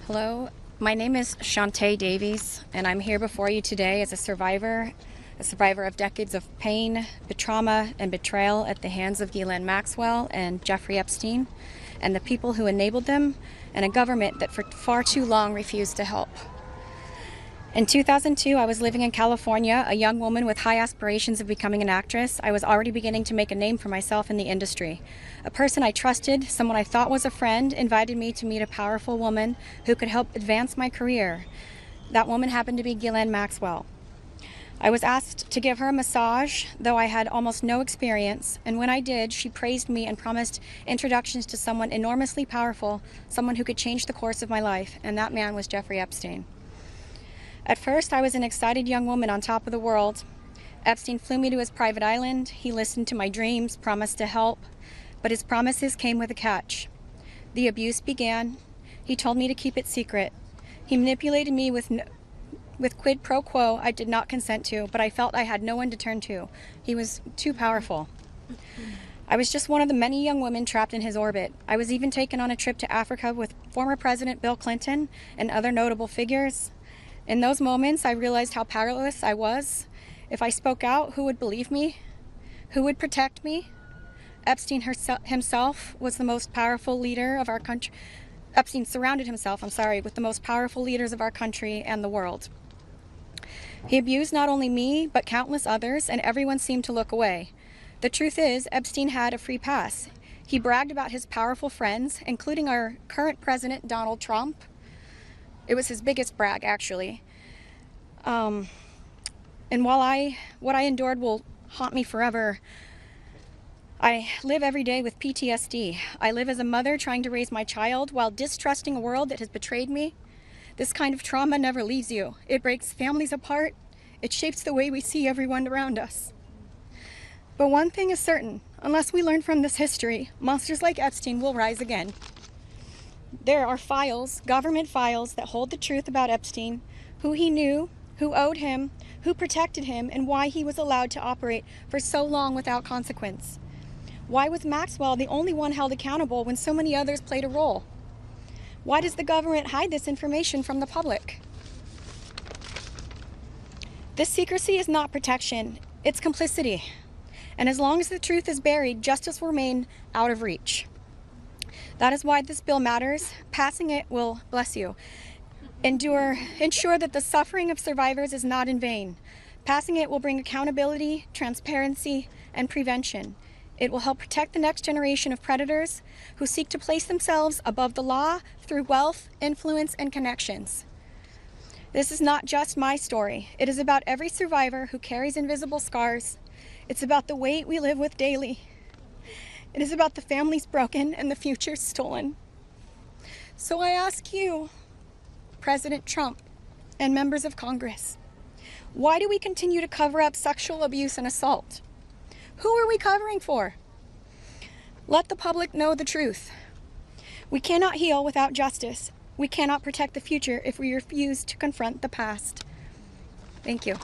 Hello, my name is Chauntae Davies, and I'm here before you today as a survivor of decades of pain, trauma, and betrayal at the hands of Maxwell and Jeffrey Epstein, and the people who enabled them, and a government that for far too long refused to help. In 2002, I was living in California, a young woman with high aspirations of becoming an actress. I was already beginning to make a name for myself in the industry. A person I trusted, someone I thought was a friend, invited me to meet a powerful woman who could help advance my career. That woman happened to be Maxwell. I was asked to give her a massage, though I had almost no experience, and when I did, she praised me and promised introductions to someone enormously powerful, someone who could change the course of my life, and that man was Jeffrey Epstein. At first, I was an excited young woman on top of the world. Epstein flew me to his private island. He listened to my dreams, promised to help, but his promises came with a catch. The abuse began. He told me to keep it secret. He manipulated me with quid pro quo I did not consent to, but I felt I had no one to turn to. He was too powerful. I was just one of the many young women trapped in his orbit. I was even taken on a trip to Africa with former President Bill Clinton and other notable figures. In those moments, I realized how powerless I was. If I spoke out, who would believe me? Who would protect me? Epstein himself was the most powerful leader of our country. Epstein surrounded himself, with the most powerful leaders of our country and the world. He abused not only me, but countless others, and everyone seemed to look away. The truth is, Epstein had a free pass. He bragged about his powerful friends, including our current president, Donald Trump. It was his biggest brag, actually. And while what I endured will haunt me forever, I live every day with PTSD. I live as a mother trying to raise my child while distrusting a world that has betrayed me. This kind of trauma never leaves you. It breaks families apart. It shapes the way we see everyone around us. But one thing is certain, unless we learn from this history, monsters like Epstein will rise again. There are files, government files, that hold the truth about Epstein, who he knew, who owed him, who protected him, and why he was allowed to operate for so long without consequence. Why was Maxwell the only one held accountable when so many others played a role? Why does the government hide this information from the public? This secrecy is not protection, it's complicity. And as long as the truth is buried, justice will remain out of reach. That is why this bill matters. Passing it will, bless you, ensure that the suffering of survivors is not in vain. Passing it will bring accountability, transparency, and prevention. It will help protect the next generation of predators who seek to place themselves above the law through wealth, influence, and connections. This is not just my story. It is about every survivor who carries invisible scars. It's about the weight we live with daily. It is about the families broken and the futures stolen. So I ask you, President Trump and members of Congress, why do we continue to cover up sexual abuse and assault? Who are we covering for? Let the public know the truth. We cannot heal without justice. We cannot protect the future if we refuse to confront the past. Thank you.